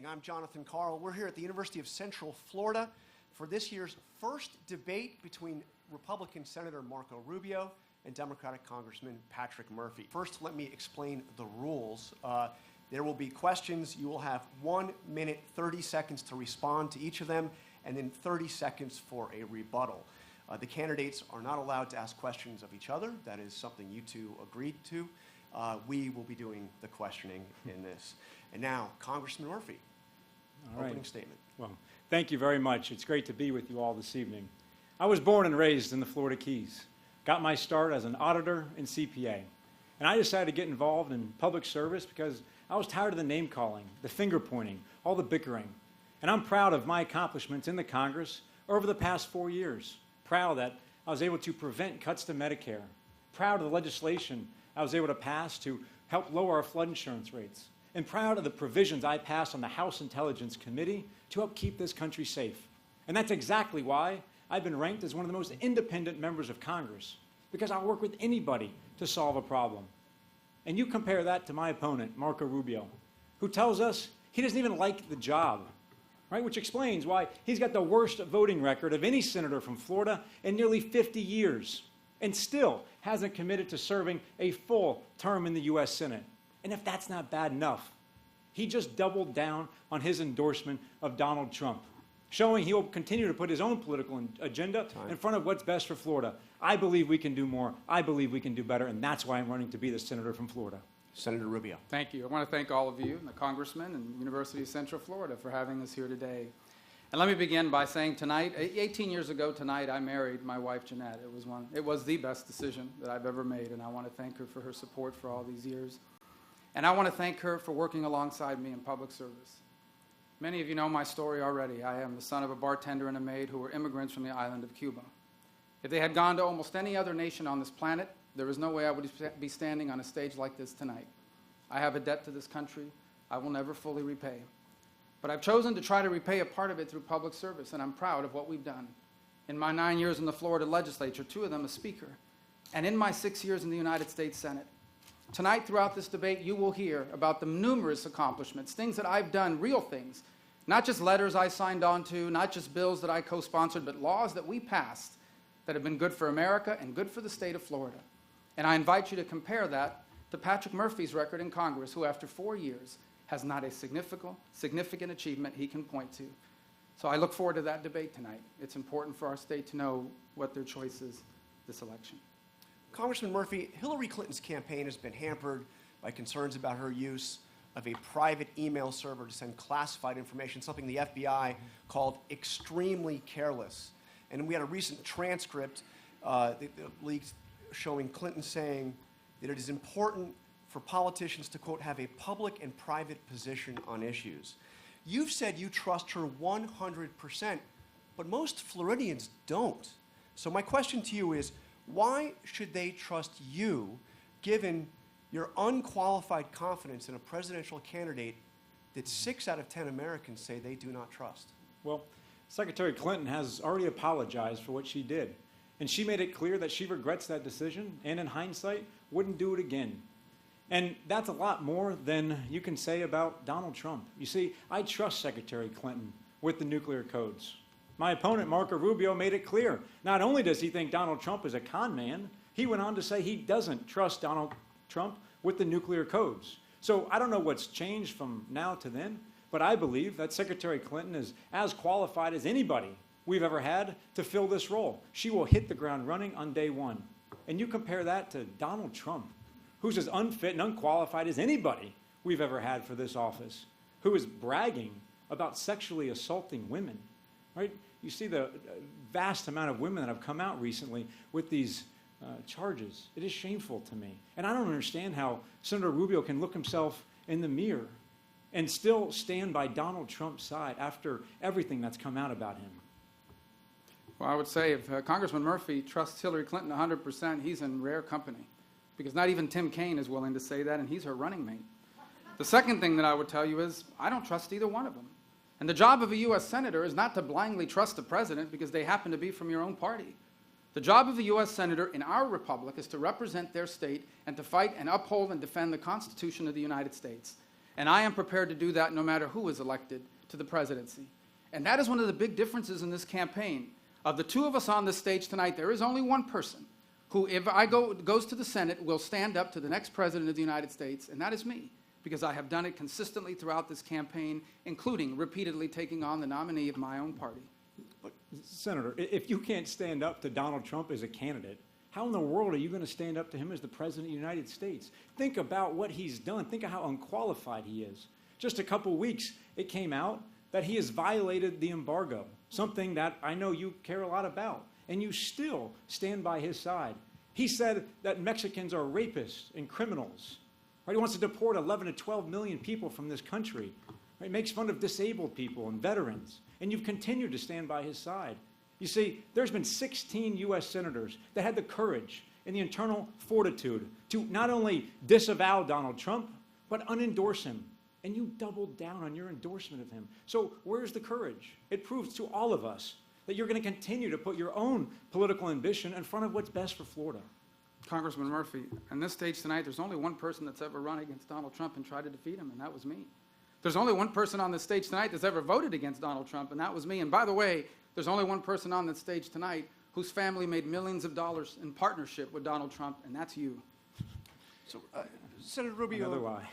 evening. I'm Jonathan Carl. We're here at the University of Central Florida for this year's first debate between Republican Senator Marco Rubio and Democratic Congressman Patrick Murphy. First, let me explain the rules. There will be questions. You will have 1 minute, 30 seconds to respond to each of them, and then 30 seconds for a rebuttal. The candidates are not allowed to ask questions of each other. That is something you two agreed to. We will be doing the questioning in this. And now, Congressman Murphy, opening statement. Well, thank you very much. It's great to be with you all this evening. I was born and raised in the Florida Keys. Got my start as an auditor and CPA. And I decided to get involved in public service because I was tired of the name calling, the finger pointing, all the bickering. And I'm proud of my accomplishments in the Congress over the past 4 years. Proud that I was able to prevent cuts to Medicare. Proud of the legislation I was able to pass to help lower our flood insurance rates. And proud of the provisions I passed on the House Intelligence Committee to help keep this country safe. And that's exactly why I've been ranked as one of the most independent members of Congress, because I'll work with anybody to solve a problem. And you compare that to my opponent, Marco Rubio, who tells us he doesn't even like the job, right? Which explains why he's got the worst voting record of any senator from Florida in nearly 50 years, and still hasn't committed to serving a full term in the U.S. Senate. And if that's not bad enough, he just doubled down on his endorsement of Donald Trump, showing he will continue to put his own political agenda in front of what's best for Florida. I believe we can do more. I believe we can do better, and that's why I'm running to be the senator from Florida. Senator Rubio. Thank you. I want to thank all of you, the congressmen and University of Central Florida, for having us here today. And let me begin by saying tonight, 18 years ago tonight, I married my wife, Jeanette. It was the best decision that I've ever made, and I want to thank her for her support for all these years. And I want to thank her for working alongside me in public service. Many of you know my story already. I am the son of a bartender and a maid who were immigrants from the island of Cuba. If they had gone to almost any other nation on this planet, there is no way I would be standing on a stage like this tonight. I have a debt to this country I will never fully repay. But I've chosen to try to repay a part of it through public service, and I'm proud of what we've done. In my 9 years in the Florida legislature, 2 of them as Speaker, and in my 6 years in the United States Senate. Tonight, throughout this debate, you will hear about the numerous accomplishments, things that I've done, real things, not just letters I signed on to, not just bills that I co-sponsored, but laws that we passed that have been good for America and good for the state of Florida. And I invite you to compare that to Patrick Murphy's record in Congress, who after 4 years has not a significant achievement he can point to. So I look forward to that debate tonight. It's important for our state to know what their choice is this election. Congressman Murphy, Hillary Clinton's campaign has been hampered by concerns about her use of a private email server to send classified information, something the FBI called extremely careless. And we had a recent transcript leaked showing Clinton saying that it is important for politicians to, quote, have a public and private position on issues. You've said you trust her 100%, but most Floridians don't. So my question to you is, why should they trust you, given your unqualified confidence in a presidential candidate that 6 out of 10 Americans say they do not trust? Well, Secretary Clinton has already apologized for what she did. And she made it clear that she regrets that decision and, in hindsight, wouldn't do it again. And that's a lot more than you can say about Donald Trump. You see, I trust Secretary Clinton with the nuclear codes. My opponent, Marco Rubio, made it clear. Not only does he think Donald Trump is a con man, he went on to say he doesn't trust Donald Trump with the nuclear codes. So I don't know what's changed from now to then, but I believe that Secretary Clinton is as qualified as anybody we've ever had to fill this role. She will hit the ground running on day one. And you compare that to Donald Trump, who's as unfit and unqualified as anybody we've ever had for this office, who is bragging about sexually assaulting women, right? You see the vast amount of women that have come out recently with these charges. It is shameful to me. And I don't understand how Senator Rubio can look himself in the mirror and still stand by Donald Trump's side after everything that's come out about him. Well, I would say if Congressman Murphy trusts Hillary Clinton 100%, he's in rare company, because not even Tim Kaine is willing to say that, and he's her running mate. The second thing that I would tell you is I don't trust either one of them. And the job of a U.S. Senator is not to blindly trust the president because they happen to be from your own party. The job of a U.S. Senator in our republic is to represent their state and to fight and uphold and defend the Constitution of the United States. And I am prepared to do that no matter who is elected to the presidency. And that is one of the big differences in this campaign. Of the two of us on this stage tonight, there is only one person who, if I goes to the Senate, will stand up to the next president of the United States, and that is me, because I have done it consistently throughout this campaign, including repeatedly taking on the nominee of my own party. But, Senator, if you can't stand up to Donald Trump as a candidate, how in the world are you going to stand up to him as the President of the United States? Think about what he's done. Think of how unqualified he is. Just a couple weeks, it came out that he has violated the embargo, something that I know you care a lot about, and you still stand by his side. He said that Mexicans are rapists and criminals. Right? He wants to deport 11 to 12 million people from this country. Right? He makes fun of disabled people and veterans, and you've continued to stand by his side. You see, there's been 16 U.S. senators that had the courage and the internal fortitude to not only disavow Donald Trump, but unendorse him. And you doubled down on your endorsement of him. So where's the courage? It proves to all of us that you're going to continue to put your own political ambition in front of what's best for Florida. Congressman Murphy, on this stage tonight, there's only one person that's ever run against Donald Trump and tried to defeat him, and that was me. There's only one person on this stage tonight that's ever voted against Donald Trump, and that was me. And by the way, there's only one person on this stage tonight whose family made millions of dollars in partnership with Donald Trump, and that's you. So, Senator Rubio, Another lie.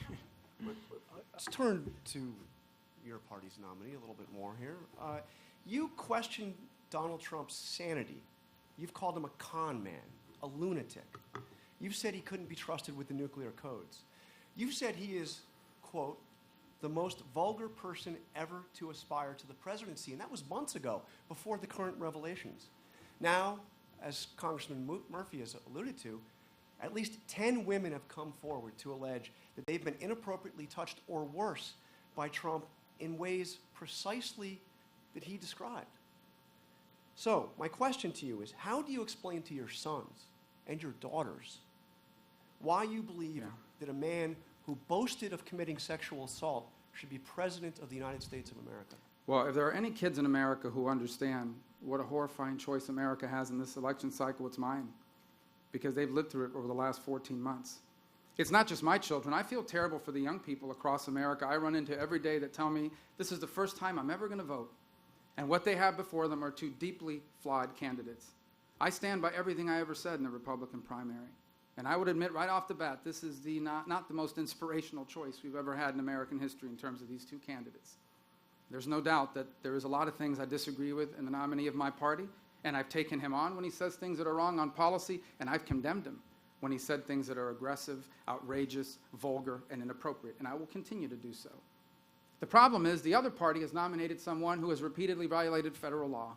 let's turn to your party's nominee a little bit more here. You questioned Donald Trump's sanity. You've called him a con man, a lunatic. You've said he couldn't be trusted with the nuclear codes. You've said he is, quote, the most vulgar person ever to aspire to the presidency, and that was months ago, before the current revelations. Now, as Congressman Murphy has alluded to, at least 10 women have come forward to allege that they've been inappropriately touched or worse by Trump in ways precisely that he described. So, my question to you is, how do you explain to your sons and your daughters why you believe that a man who boasted of committing sexual assault should be president of the United States of America? Well, if there are any kids in America who understand what a horrifying choice America has in this election cycle, it's mine, because they've lived through it over the last 14 months. It's not just my children. I feel terrible for the young people across America I run into every day that tell me this is the first time I'm ever going to vote, and what they have before them are two deeply flawed candidates. I stand by everything I ever said in the Republican primary. And I would admit right off the bat, this is not the most inspirational choice we've ever had in American history in terms of these two candidates. There's no doubt that there is a lot of things I disagree with in the nominee of my party, and I've taken him on when he says things that are wrong on policy, and I've condemned him when he said things that are aggressive, outrageous, vulgar, and inappropriate, and I will continue to do so. The problem is the other party has nominated someone who has repeatedly violated federal law.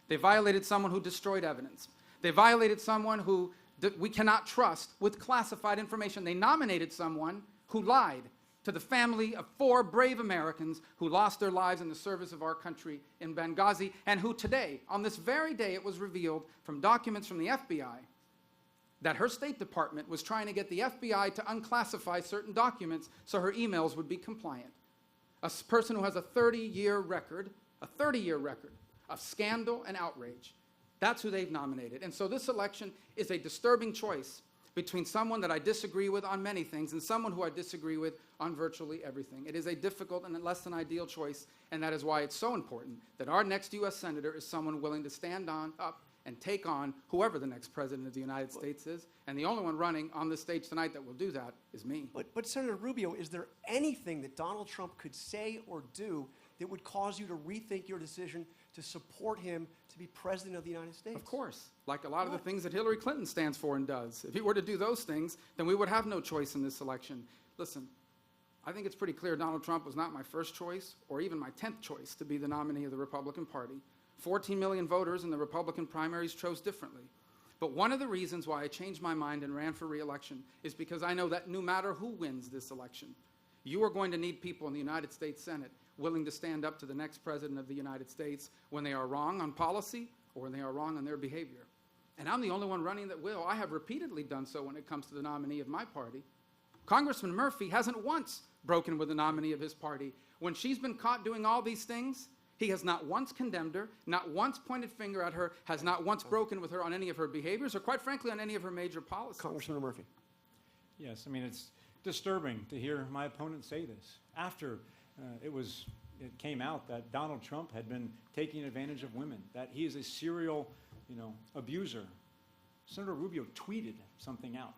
They violated someone who destroyed evidence. They violated someone who we cannot trust with classified information. They nominated someone who lied to the family of 4 brave Americans who lost their lives in the service of our country in Benghazi, and who today, on this very day, it was revealed from documents from the FBI that her State Department was trying to get the FBI to unclassify certain documents so her emails would be compliant. A person who has a 30-year record of scandal and outrage. That's who they've nominated. And so this election is a disturbing choice between someone that I disagree with on many things and someone who I disagree with on virtually everything. It is a difficult and less than ideal choice, and that is why it's so important that our next U.S. Senator is someone willing to stand up and take on whoever the next president of the United States is. And the only one running on this stage tonight that will do that is me. But Senator Rubio, is there anything that Donald Trump could say or do that would cause you to rethink your decision to support him to be president of the United States? Of course, like a lot of the things that Hillary Clinton stands for and does. If he were to do those things, then we would have no choice in this election. Listen, I think it's pretty clear Donald Trump was not my first choice or even my 10th choice to be the nominee of the Republican Party. 14 million voters in the Republican primaries chose differently. But one of the reasons why I changed my mind and ran for re-election is because I know that no matter who wins this election, you are going to need people in the United States Senate willing to stand up to the next president of the United States when they are wrong on policy or when they are wrong on their behavior. And I'm the only one running that will. I have repeatedly done so when it comes to the nominee of my party. Congressman Murphy hasn't once broken with the nominee of his party. When she's been caught doing all these things, he has not once condemned her, not once pointed finger at her, has not once broken with her on any of her behaviors, or quite frankly on any of her major policies. Congressman Murphy. Yes, I mean, it's disturbing to hear my opponent say this after it came out that Donald Trump had been taking advantage of women, that he is a serial, abuser. Senator Rubio tweeted something out.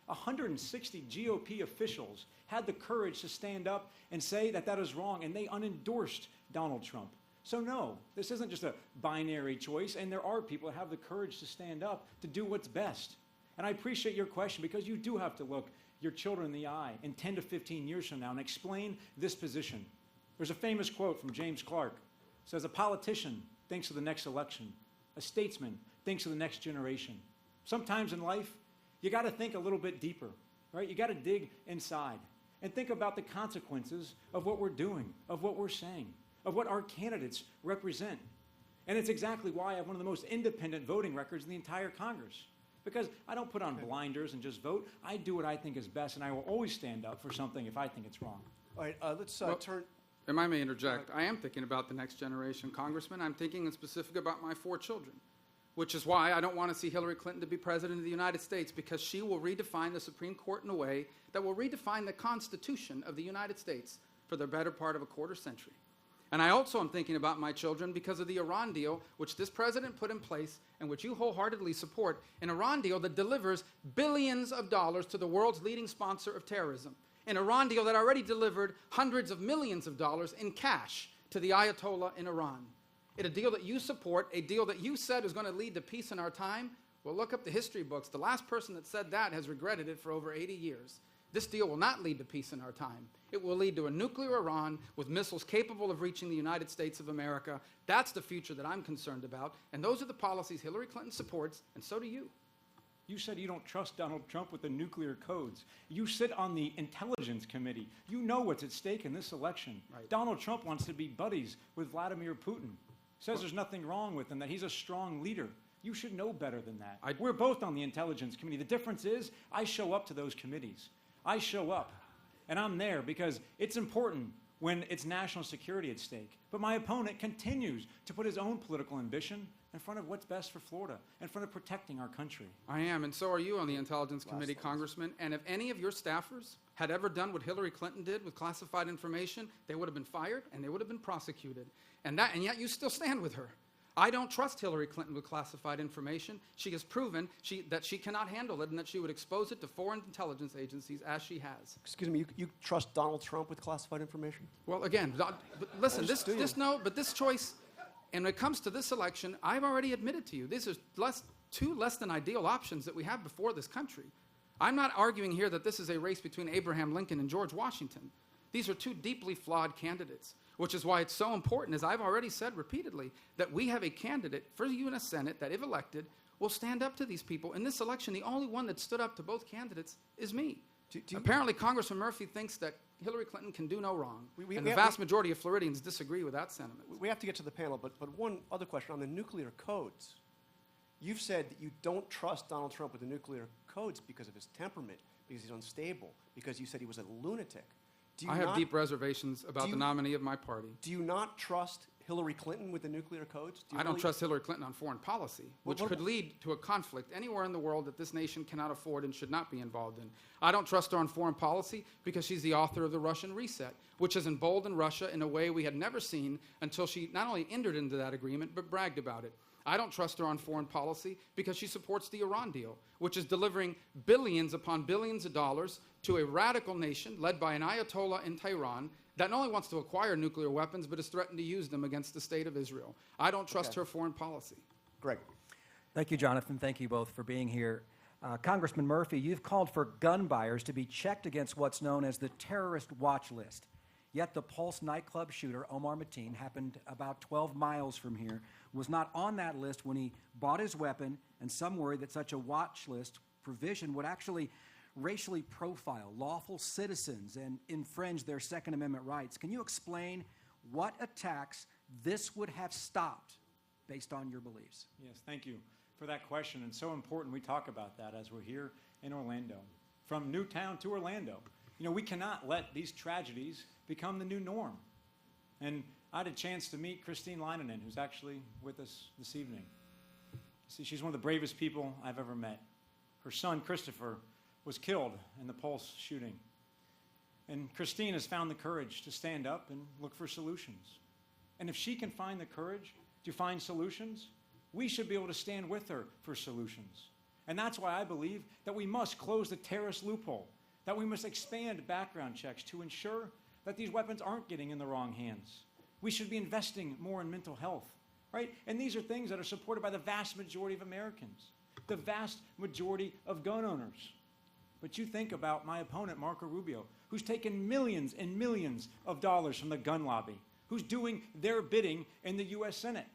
160 GOP officials had the courage to stand up and say that that is wrong, and they unendorsed Donald Trump. So no, this isn't just a binary choice, and there are people that have the courage to stand up to do what's best. And I appreciate your question, because you do have to look your children in the eye in 10 to 15 years from now and explain this position. There's a famous quote from James Clark. It says, "A politician thinks of the next election. A statesman thinks of the next generation." Sometimes in life, you got to think a little bit deeper, right? You got to dig inside and think about the consequences of what we're doing, of what we're saying, of what our candidates represent. And it's exactly why I have one of the most independent voting records in the entire Congress. Because I don't put on blinders and just vote. I do what I think is best, and I will always stand up for something if I think it's wrong. All right, let's turn. If I may interject, I am thinking about the next generation, Congressman. I'm thinking in specific about my 4 children, which is why I don't want to see Hillary Clinton to be president of the United States, because she will redefine the Supreme Court in a way that will redefine the Constitution of the United States for the better part of a quarter century. And I also am thinking about my children because of the Iran deal, which this president put in place and which you wholeheartedly support, an Iran deal that delivers billions of dollars to the world's leading sponsor of terrorism, an Iran deal that already delivered hundreds of millions of dollars in cash to the Ayatollah in Iran. It's a deal that you support, a deal that you said is going to lead to peace in our time. Well, look up the history books. The last person that said that has regretted it for over 80 years. This deal will not lead to peace in our time. It will lead to a nuclear Iran with missiles capable of reaching the United States of America. That's the future that I'm concerned about, and those are the policies Hillary Clinton supports, and so do you. You said you don't trust Donald Trump with the nuclear codes. You sit on the Intelligence Committee. You know what's at stake in this election. Right. Donald Trump wants to be buddies with Vladimir Putin. Says there's nothing wrong with him, that he's a strong leader. You should know better than that. We're both on the Intelligence Committee. The difference is I show up to those committees. I show up, and I'm there because it's important when it's national security at stake. But my opponent continues to put his own political ambition in front of what's best for Florida, in front of protecting our country. I am, and so are you on the Intelligence Committee, Congressman. And if any of your staffers had ever done what Hillary Clinton did with classified information, they would have been fired and they would have been prosecuted. And yet you still stand with her. I don't trust Hillary Clinton with classified information. She has proven that she cannot handle it and that she would expose it to foreign intelligence agencies as she has. Excuse me, you trust Donald Trump with classified information? Well, again, but listen, this choice, and when it comes to this election, I've already admitted to you, these are two less than ideal options that we have before this country. I'm not arguing here that this is a race between Abraham Lincoln and George Washington. These are two deeply flawed candidates, which is why it's so important, as I've already said repeatedly, that we have a candidate for the U.S. Senate that, if elected, will stand up to these people. In this election, the only one that stood up to both candidates is me. Apparently, Congressman Murphy thinks that Hillary Clinton can do no wrong, and the vast majority of Floridians disagree with that sentiment. We have to get to the panel, but one other question on the nuclear codes. You've said that you don't trust Donald Trump with the nuclear codes because of his temperament, because he's unstable, because you said he was a lunatic. I have deep reservations about the nominee of my party. Do you not trust Hillary Clinton with the nuclear codes? I don't trust Hillary Clinton on foreign policy, which could lead to a conflict anywhere in the world that this nation cannot afford and should not be involved in. I don't trust her on foreign policy because she's the author of the Russian reset, which has emboldened Russia in a way we had never seen until she not only entered into that agreement, but bragged about it. I don't trust her on foreign policy because she supports the Iran deal, which is delivering billions upon billions of dollars to a radical nation led by an Ayatollah in Tehran that not only wants to acquire nuclear weapons, but has threatened to use them against the state of Israel. I don't trust her foreign policy. Greg. Thank you, Jonathan. Thank you both for being here. Congressman Murphy, you've called for gun buyers to be checked against what's known as the terrorist watch list. Yet the Pulse nightclub shooter, Omar Mateen, happened about 12 miles from here, was not on that list when he bought his weapon, and some worry that such a watch list provision would actually racially profile lawful citizens and infringe their Second Amendment rights. Can you explain what attacks this would have stopped based on your beliefs? Yes, thank you for that question. And so important we talk about that as we're here in Orlando. From Newtown to Orlando. You know, we cannot let these tragedies become the new norm. And I had a chance to meet Christine Leinonen, who's actually with us this evening. See, she's one of the bravest people I've ever met. Her son, Christopher, was killed in the Pulse shooting. And Christine has found the courage to stand up and look for solutions. And if she can find the courage to find solutions, we should be able to stand with her for solutions. And that's why I believe that we must close the terrorist loophole, that we must expand background checks to ensure that these weapons aren't getting in the wrong hands. We should be investing more in mental health, right? And these are things that are supported by the vast majority of Americans, the vast majority of gun owners. But you think about my opponent, Marco Rubio, who's taken millions and millions of dollars from the gun lobby, who's doing their bidding in the U.S. Senate.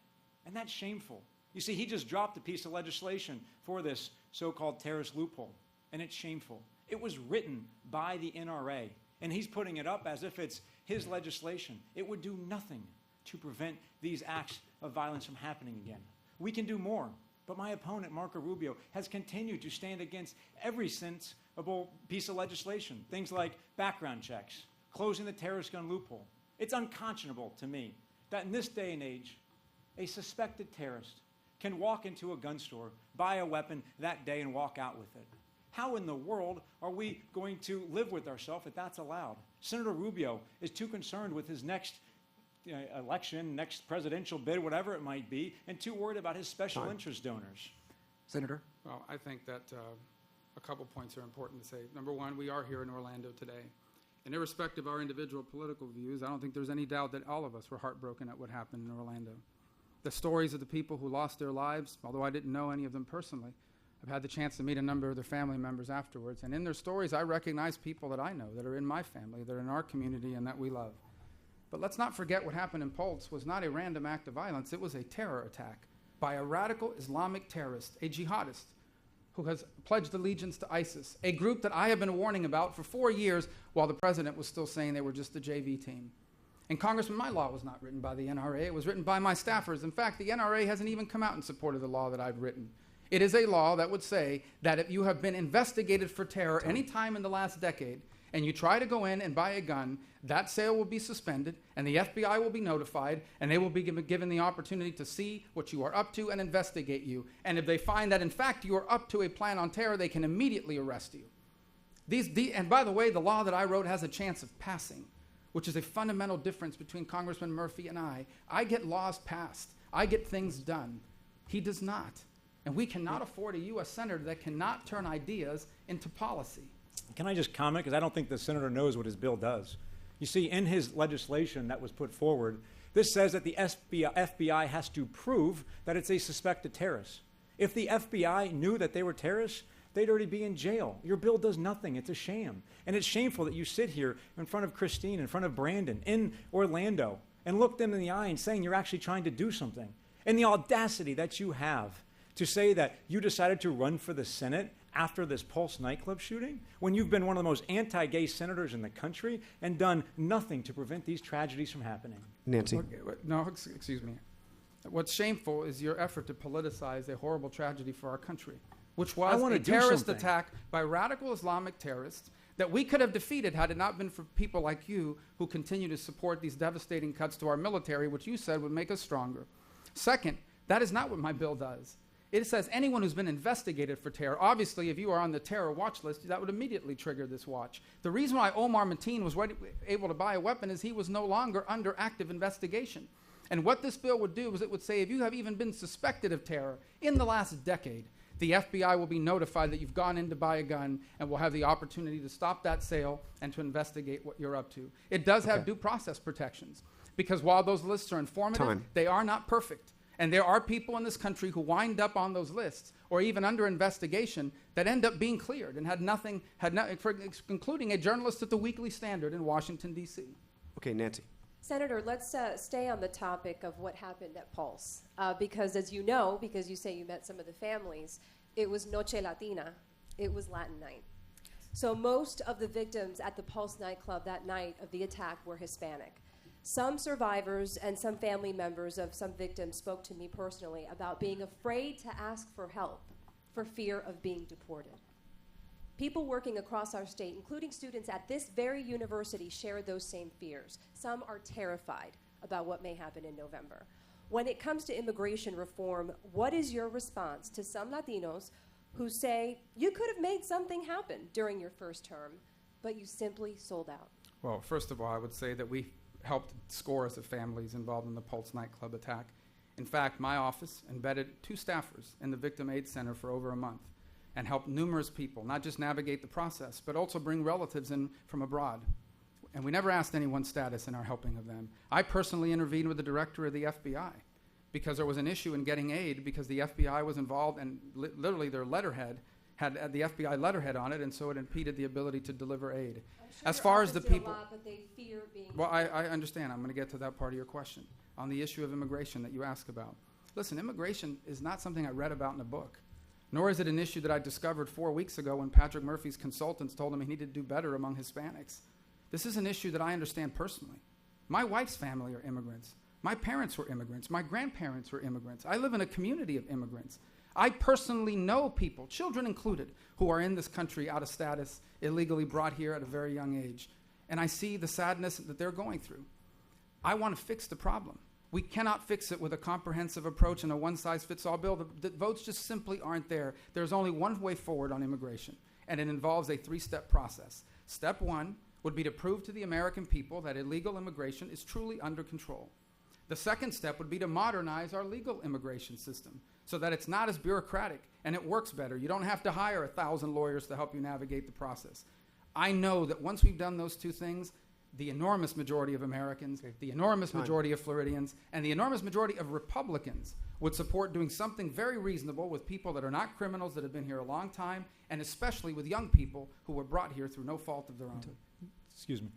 And that's shameful. You see, he just dropped a piece of legislation for this so-called terrorist loophole, and it's shameful. It was written by the NRA, and he's putting it up as if it's his legislation. It would do nothing to prevent these acts of violence from happening again. We can do more, but my opponent, Marco Rubio, has continued to stand against every sensible piece of legislation, things like background checks, closing the terrorist gun loophole. It's unconscionable to me that in this day and age, a suspected terrorist can walk into a gun store, buy a weapon that day, and walk out with it. How in the world are we going to live with ourselves if that's allowed? Senator Rubio is too concerned with his next election, next presidential bid, whatever it might be, and too worried about his special interest donors. Senator? Well, I think that a couple points are important to say. Number one, we are here in Orlando today. And irrespective of our individual political views, I don't think there's any doubt that all of us were heartbroken at what happened in Orlando. The stories of the people who lost their lives, although I didn't know any of them personally, I've had the chance to meet a number of their family members afterwards. And in their stories, I recognize people that I know, that are in my family, that are in our community, and that we love. But let's not forget what happened in Pulse was not a random act of violence. It was a terror attack by a radical Islamic terrorist, a jihadist, who has pledged allegiance to ISIS, a group that I have been warning about for 4 years while the president was still saying they were just a JV team. And Congressman, my law was not written by the NRA. It was written by my staffers. In fact, the NRA hasn't even come out in support of the law that I've written. It is a law that would say that if you have been investigated for terror any time in the last decade and you try to go in and buy a gun, that sale will be suspended and the FBI will be notified and they will be given the opportunity to see what you are up to and investigate you. And if they find that, in fact, you are up to a plan on terror, they can immediately arrest you. And by the way, the law that I wrote has a chance of passing, which is a fundamental difference between Congressman Murphy and I. I get laws passed. I get things done. He does not. And we cannot afford a U.S. senator that cannot turn ideas into policy. Can I just comment? Because I don't think the senator knows what his bill does. You see, in his legislation that was put forward, this says that the FBI has to prove that it's a suspected terrorist. If the FBI knew that they were terrorists, they'd already be in jail. Your bill does nothing. It's a sham. And it's shameful that you sit here in front of Christine, in front of Brandon, in Orlando, and look them in the eye and saying you're actually trying to do something. And the audacity that you have to say that you decided to run for the Senate after this Pulse nightclub shooting, when you've been one of the most anti-gay senators in the country and done nothing to prevent these tragedies from happening. Nancy. No, excuse me. What's shameful is your effort to politicize a horrible tragedy for our country, which was a terrorist attack by radical Islamic terrorists that we could have defeated had it not been for people like you who continue to support these devastating cuts to our military, which you said would make us stronger. Second, that is not what my bill does. It says anyone who's been investigated for terror. Obviously, if you are on the terror watch list, that would immediately trigger this watch. The reason why Omar Mateen was able to buy a weapon is he was no longer under active investigation. And what this bill would do is it would say if you have even been suspected of terror in the last decade, the FBI will be notified that you've gone in to buy a gun and will have the opportunity to stop that sale and to investigate what you're up to. It does have due process protections because while those lists are informative, they are not perfect. And there are people in this country who wind up on those lists or even under investigation that end up being cleared and including a journalist at the Weekly Standard in Washington, D.C. Okay, Nancy. Senator, let's stay on the topic of what happened at Pulse. Because as you know, because you say you met some of the families, it was Noche Latina. It was Latin night. So most of the victims at the Pulse nightclub that night of the attack were Hispanic. Some survivors and some family members of some victims spoke to me personally about being afraid to ask for help for fear of being deported. People working across our state, including students at this very university, share those same fears. Some are terrified about what may happen in November. When it comes to immigration reform, what is your response to some Latinos who say you could have made something happen during your first term, but you simply sold out? Well, first of all, I would say that we helped scores of families involved in the Pulse nightclub attack. In fact, my office embedded 2 staffers in the Victim Aid Center for over a month and helped numerous people not just navigate the process, but also bring relatives in from abroad. And we never asked anyone's status in our helping of them. I personally intervened with the director of the FBI because there was an issue in getting aid because the FBI was involved and literally their letterhead had the FBI letterhead on it, and so it impeded the ability to deliver aid. As far as the people, but they fear being. well, I understand. I'm going to get to that part of your question on the issue of immigration that you ask about. Listen, immigration is not something I read about in a book, nor is it an issue that I discovered 4 weeks ago when Patrick Murphy's consultants told him he needed to do better among Hispanics. This is an issue that I understand personally. My wife's family are immigrants. My parents were immigrants. My grandparents were immigrants. I live in a community of immigrants. I personally know people, children included, who are in this country out of status, illegally brought here at a very young age. And I see the sadness that they're going through. I want to fix the problem. We cannot fix it with a comprehensive approach and a one-size-fits-all bill. The votes just simply aren't there. There's only one way forward on immigration, and it involves a 3-step process. Step 1 would be to prove to the American people that illegal immigration is truly under control. The second step would be to modernize our legal immigration system so that it's not as bureaucratic and it works better. You don't have to hire 1,000 lawyers to help you navigate the process. I know that once we've done those 2 things, the enormous majority of Americans, the enormous majority of Floridians, and the enormous majority of Republicans would support doing something very reasonable with people that are not criminals that have been here a long time, and especially with young people who were brought here through no fault of their own. Excuse me.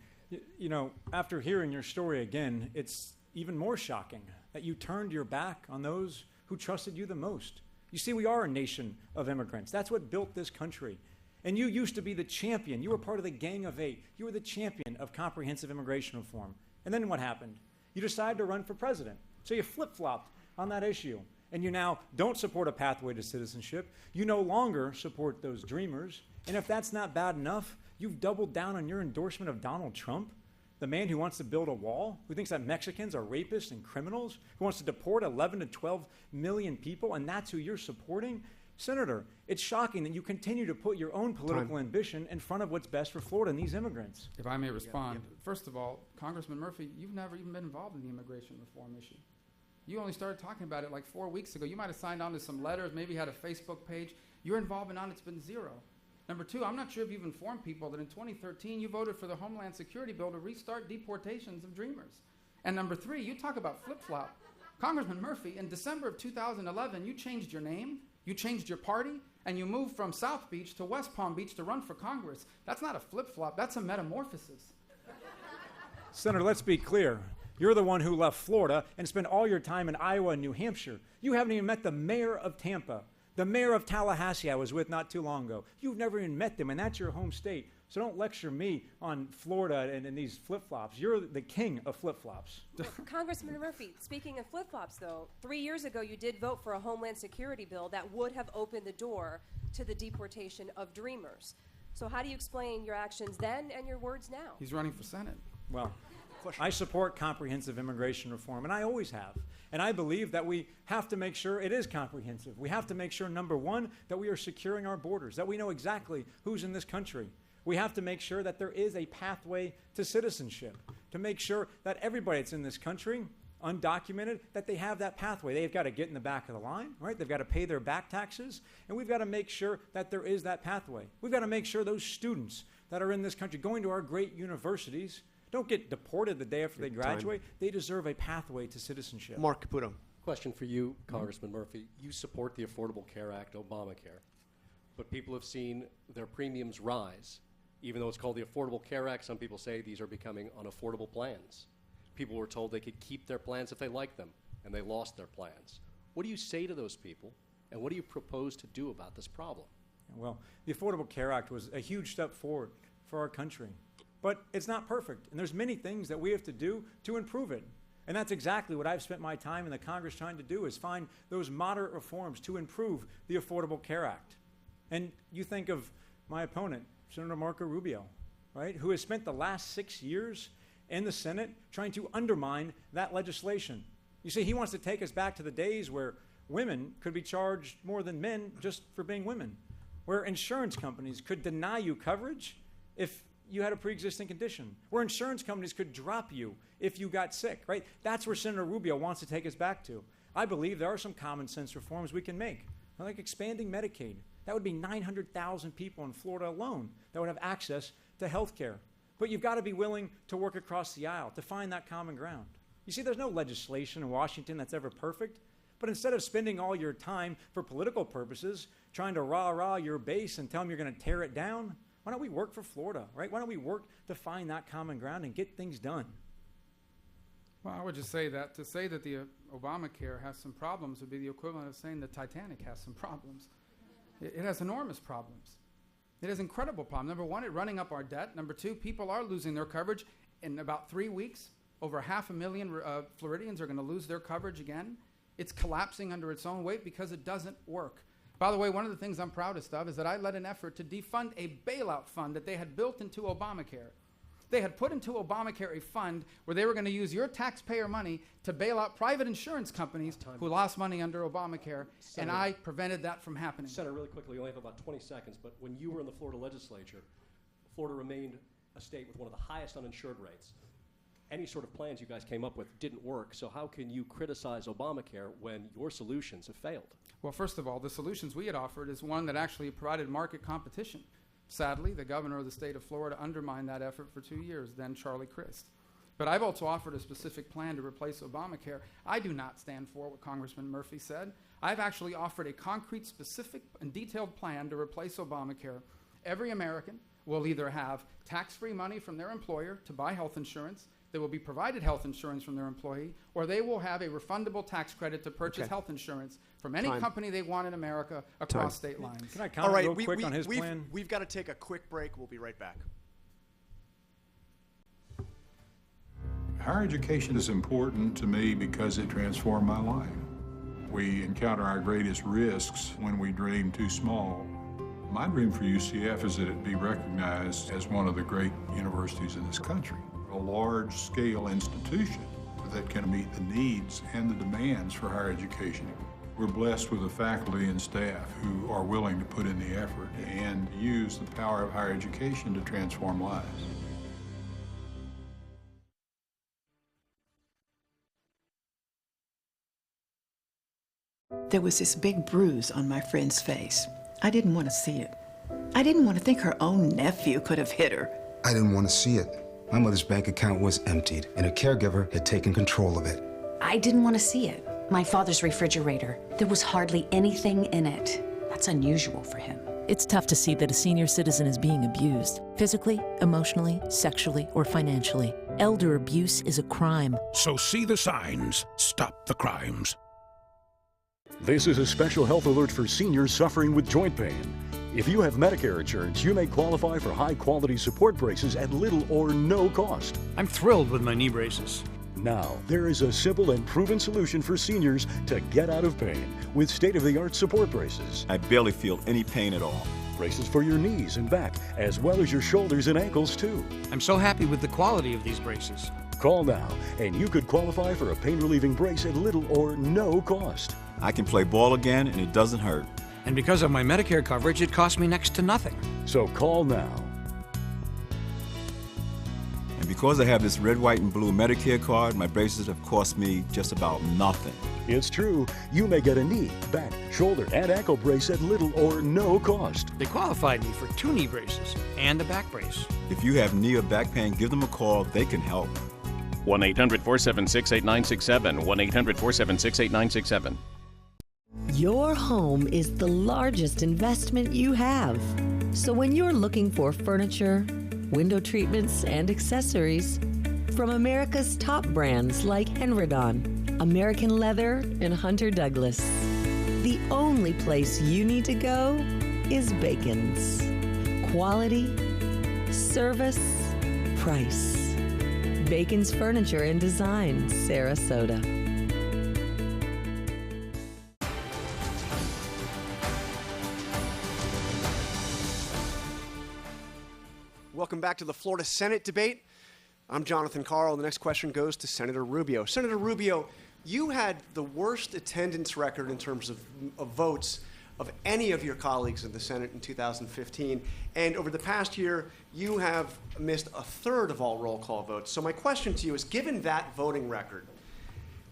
You know, after hearing your story again, it's even more shocking that you turned your back on those who trusted you the most. You see, we are a nation of immigrants. That's what built this country. And you used to be the champion. You were part of the Gang of 8. You were the champion of comprehensive immigration reform. And then what happened? You decided to run for president. So you flip-flopped on that issue. And you now don't support a pathway to citizenship. You no longer support those dreamers. And if that's not bad enough, you've doubled down on your endorsement of Donald Trump, the man who wants to build a wall, who thinks that Mexicans are rapists and criminals, who wants to deport 11 to 12 million people, and that's who you're supporting? Senator, it's shocking that you continue to put your own political ambition in front of what's best for Florida and these immigrants. If I may respond, first of all, Congressman Murphy, you've never even been involved in the immigration reform issue. You only started talking about it like 4 weeks ago. You might have signed on to some letters, maybe had a Facebook page. Your involvement on it's been 0. Number 2, I'm not sure if you've informed people that in 2013 you voted for the Homeland Security bill to restart deportations of dreamers. And number 3, you talk about flip-flop. Congressman Murphy, in December of 2011, you changed your name, you changed your party, and you moved from South Beach to West Palm Beach to run for Congress. That's not a flip-flop, that's a metamorphosis. Senator, let's be clear. You're the one who left Florida and spent all your time in Iowa and New Hampshire. You haven't even met the mayor of Tampa. The mayor of Tallahassee I was with not too long ago. You've never even met them, and that's your home state. So don't lecture me on Florida and these flip-flops. You're the king of flip-flops. Congressman Murphy, speaking of flip-flops, though, 3 years ago you did vote for a Homeland Security bill that would have opened the door to the deportation of dreamers. So how do you explain your actions then and your words now? He's running for Senate. Well, I support comprehensive immigration reform, and I always have. And I believe that we have to make sure it is comprehensive. We have to make sure, number 1, that we are securing our borders, that we know exactly who's in this country. We have to make sure that there is a pathway to citizenship, to make sure that everybody that's in this country, undocumented, that they have that pathway. They've got to get in the back of the line, right? They've got to pay their back taxes, and we've got to make sure that there is that pathway. We've got to make sure those students that are in this country going to our great universities don't get deported the day after they graduate. They deserve a pathway to citizenship. Mark Caputo. Question for you, Congressman Murphy. You support the Affordable Care Act, Obamacare, but people have seen their premiums rise. Even though it's called the Affordable Care Act, some people say these are becoming unaffordable plans. People were told they could keep their plans if they liked them, and they lost their plans. What do you say to those people, and what do you propose to do about this problem? Well, the Affordable Care Act was a huge step forward for our country. But it's not perfect, and there's many things that we have to do to improve it. And that's exactly what I've spent my time in the Congress trying to do, is find those moderate reforms to improve the Affordable Care Act. And you think of my opponent, Senator Marco Rubio, right, who has spent the last 6 years in the Senate trying to undermine that legislation. You see, he wants to take us back to the days where women could be charged more than men just for being women. where insurance companies could deny you coverage if you had a pre-existing condition, where insurance companies could drop you if you got sick, right? That's where Senator Rubio wants to take us back to. I believe there are some common sense reforms we can make, like expanding Medicaid. That would be 900,000 people in Florida alone that would have access to health care. But you've got to be willing to work across the aisle to find that common ground. You see, there's no legislation in Washington that's ever perfect, but instead of spending all your time for political purposes, trying to rah-rah your base and tell them you're going to tear it down, why don't we work for Florida, right? Why don't we work to find that common ground and get things done? Well, I would just say that to say that the Obamacare has some problems would be the equivalent of saying the Titanic has some problems. It has enormous problems. It has incredible problems. Number one, it's running up our debt. Number two, people are losing their coverage. In about 3 weeks, over 500,000 Floridians are going to lose their coverage again. It's collapsing under its own weight because it doesn't work. By the way, one of the things I'm proudest of is that I led an effort to defund a bailout fund that they had built into Obamacare. They had put into Obamacare a fund where they were going to use your taxpayer money to bail out private insurance companies who lost money under Obamacare, and I prevented that from happening. Senator, really quickly, you only have about 20 seconds, but when you were in the Florida legislature, Florida remained a state with one of the highest uninsured rates. Any sort of plans you guys came up with didn't work, so how can you criticize Obamacare when your solutions have failed? Well, first of all, the solutions we had offered is one that actually provided market competition. Sadly, the governor of the state of Florida undermined that effort for 2 years, then Charlie Crist. But I've also offered a specific plan to replace Obamacare. I do not stand for what Congressman Murphy said. I've actually offered a concrete, specific, and detailed plan to replace Obamacare. Every American will either have tax-free money from their employer to buy health insurance, they will be provided health insurance from their employee, or they will have a refundable tax credit to purchase health insurance from any company they want in America across state lines. Can I comment real quick on his plan? We've got to take a quick break. We'll be right back. Higher education is important to me because it transformed my life. We encounter our greatest risks when we dream too small. My dream for UCF is that it be recognized as one of the great universities in this country, a large-scale institution that can meet the needs and the demands for higher education. We're blessed with a faculty and staff who are willing to put in the effort and use the power of higher education to transform lives. There was this big bruise on my friend's face. I didn't want to see it. I didn't want to think her own nephew could have hit her. I didn't want to see it. My mother's bank account was emptied, and a caregiver had taken control of it. I didn't want to see it. My father's refrigerator, there was hardly anything in it. That's unusual for him. It's tough to see that a senior citizen is being abused, physically, emotionally, sexually, or financially. Elder abuse is a crime. So see the signs, stop the crimes. This is a special health alert for seniors suffering with joint pain. If you have Medicare insurance, you may qualify for high-quality support braces at little or no cost. I'm thrilled with my knee braces. Now, there is a simple and proven solution for seniors to get out of pain with state-of-the-art support braces. I barely feel any pain at all. Braces for your knees and back, as well as your shoulders and ankles, too. I'm so happy with the quality of these braces. Call now, and you could qualify for a pain-relieving brace at little or no cost. I can play ball again, and it doesn't hurt. And because of my Medicare coverage, it costs me next to nothing. So call now. And because I have this red, white, and blue Medicare card, my braces have cost me just about nothing. It's true. You may get a knee, back, shoulder, and ankle brace at little or no cost. They qualified me for 2 knee braces and a back brace. If you have knee or back pain, give them a call. They can help. 1-800-476-8967. 1-800-476-8967. Your home is the largest investment you have. So when you're looking for furniture, window treatments, and accessories from America's top brands like Henredon, American Leather, and Hunter Douglas, the only place you need to go is Bacon's. Quality, service, price. Bacon's Furniture and Design, Sarasota. Welcome back to the Florida Senate debate. I'm Jonathan Carl. The next question goes to Senator Rubio. Senator Rubio, you had the worst attendance record in terms of votes of any of your colleagues in the Senate in 2015. And over the past year, you have missed a third of all roll call votes. So my question to you is, given that voting record,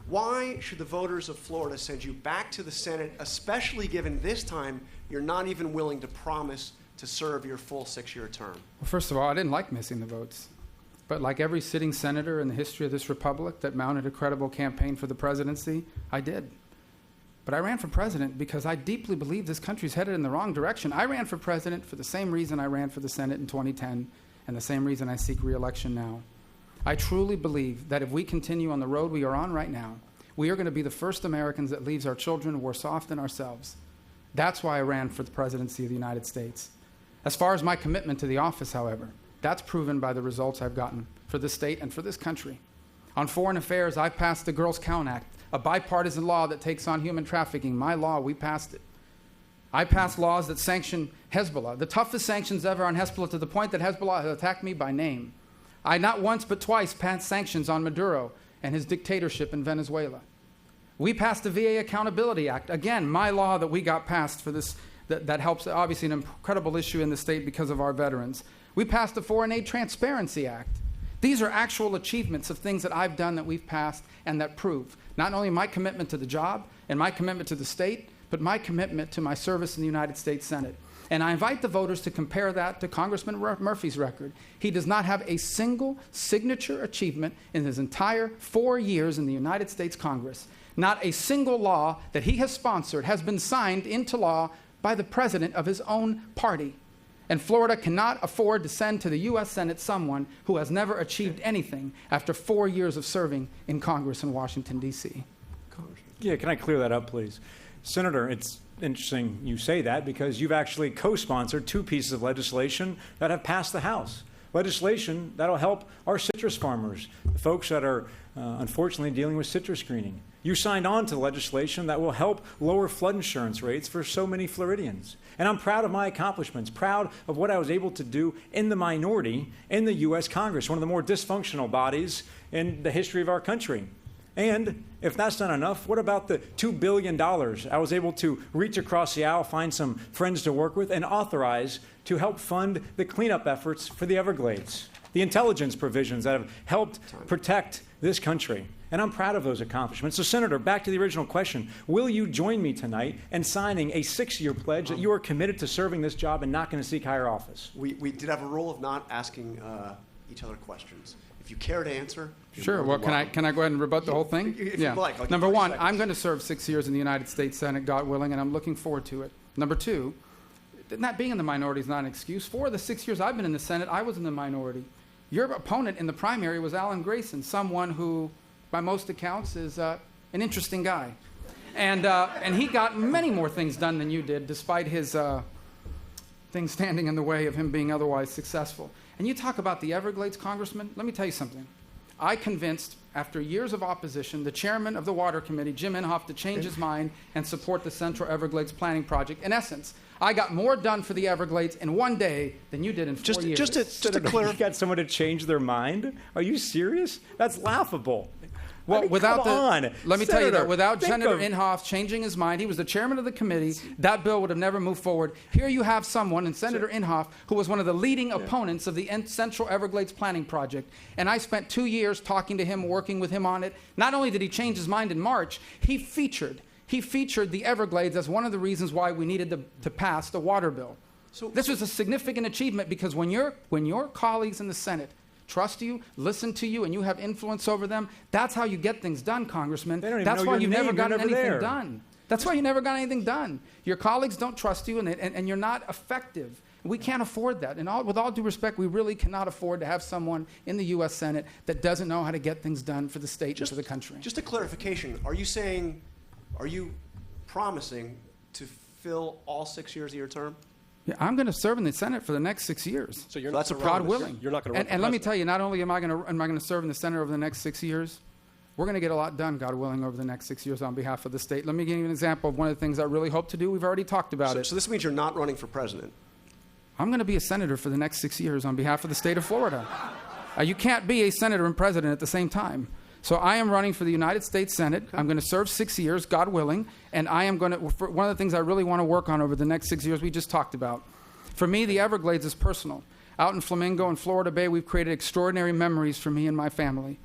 why should the voters of Florida send you back to the Senate, especially given this time you're not even willing to promise to serve your full 6-year term? Well, first of all, I didn't like missing the votes. But like every sitting senator in the history of this republic that mounted a credible campaign for the presidency, I did. But I ran for president because I deeply believe this country's headed in the wrong direction. I ran for president for the same reason I ran for the Senate in 2010 and the same reason I seek re-election now. I truly believe that if we continue on the road we are on right now, we are going to be the first Americans that leaves our children worse off than ourselves. That's why I ran for the presidency of the United States. As far as my commitment to the office, however, that's proven by the results I've gotten for this state and for this country. On foreign affairs, I passed the Girls Count Act, a bipartisan law that takes on human trafficking. My law, we passed it. I passed laws that sanction Hezbollah, the toughest sanctions ever on Hezbollah, to the point that Hezbollah has attacked me by name. I not once but twice passed sanctions on Maduro and his dictatorship in Venezuela. We passed the VA Accountability Act. Again, my law that we got passed for this, that helps, obviously, an incredible issue in the state because of our veterans. We passed the Foreign Aid Transparency Act. These are actual achievements of things that I've done that we've passed and that prove not only my commitment to the job and my commitment to the state, but my commitment to my service in the United States Senate. And I invite the voters to compare that to Congressman Murphy's record. He does not have a single signature achievement in his entire 4 years in the United States Congress. Not a single law that he has sponsored has been signed into law by the president of his own party. And Florida cannot afford to send to the U.S. Senate someone who has never achieved anything after 4 years of serving in Congress in Washington, D.C. Yeah, can I clear that up, please? Senator, it's interesting you say that because you've actually co-sponsored 2 pieces of legislation that have passed the House. Legislation that'll help our citrus farmers, the folks that are unfortunately dealing with citrus greening. You signed on to legislation that will help lower flood insurance rates for so many Floridians. And I'm proud of my accomplishments, proud of what I was able to do in the minority in the U.S. Congress, one of the more dysfunctional bodies in the history of our country. And if that's not enough, what about the $2 billion I was able to reach across the aisle, find some friends to work with, and authorize to help fund the cleanup efforts for the Everglades, the intelligence provisions that have helped protect this country? And I'm proud of those accomplishments. So, Senator, back to the original question, will you join me tonight in signing a 6-year pledge that you are committed to serving this job and not going to seek higher office? We did have a rule of not asking each other questions. If you care to answer. Sure. Well, can I go ahead and rebut the whole thing? If you'd like Number one, 30 seconds. I'm going to serve 6 years in the United States Senate, God willing, and I'm looking forward to it. Number two, not being in the minority is not an excuse. 4 of the 6 years I've been in the Senate, I was in the minority. Your opponent in the primary was Alan Grayson, someone who, by most accounts, is an interesting guy. And he got many more things done than you did, despite his things standing in the way of him being otherwise successful. And you talk about the Everglades, Congressman, let me tell you something. I convinced, after years of opposition, the chairman of the Water Committee, Jim Inhofe, to change his mind and support the Central Everglades Planning Project. In essence, I got more done for the Everglades in 1 day than you did in 4 years. Just to clarify, you got someone to change their mind? Are you serious? That's laughable. Well, I mean, without let me tell you that without Senator Inhofe changing his mind, he was the chairman of the committee, that bill would have never moved forward. Here you have someone, and Senator Inhofe, who was one of the leading opponents of the Central Everglades Planning Project. And I spent 2 years talking to him, working with him on it. Not only did he change his mind in March, he featured the Everglades as one of the reasons why we needed to pass the water bill. So this was a significant achievement because when your colleagues in the Senate trust you, listen to you, and you have influence over them, that's how you get things done, Congressman. That's why you've never gotten anything done. That's why you never got anything done. Your colleagues don't trust you, and you're not effective. We can't afford that. And with all due respect, we really cannot afford to have someone in the U.S. Senate that doesn't know how to get things done for the state and for the country. Just a clarification. Are you promising to fill all 6 years of your term? Yeah, I'm going to serve in the Senate for the next 6 years. So you're that's not God willing. You're not going to run for And let me president. tell you, not only am I going to serve in the Senate over the next 6 years, we're going to get a lot done, God willing, over the next 6 years on behalf of the state. Let me give you an example of one of the things I really hope to do. We've already talked about it. So this means you're not running for president? I'm going to be a senator for the next 6 years on behalf of the state of Florida. You can't be a senator and president at the same time. So I am running for the United States Senate. Okay. I'm going to serve 6 years, God willing, and I am going to, one of the things I really want to work on over the next 6 years we just talked about. For me, the Everglades is personal. Out in Flamingo and Florida Bay, we've created extraordinary memories for me and my family.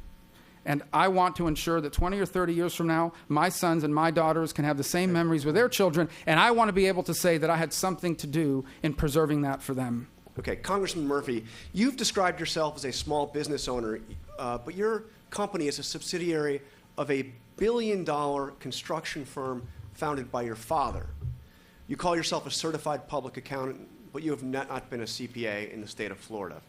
And I want to ensure that 20 or 30 years from now, my sons and my daughters can have the same memories with their children, and I want to be able to say that I had something to do in preserving that for them. Okay, Congressman Murphy, you've described yourself as a small business owner, but your company is a subsidiary of a billion-dollar construction firm founded by your father. You call yourself a certified public accountant, but you have not been a CPA in the state of Florida.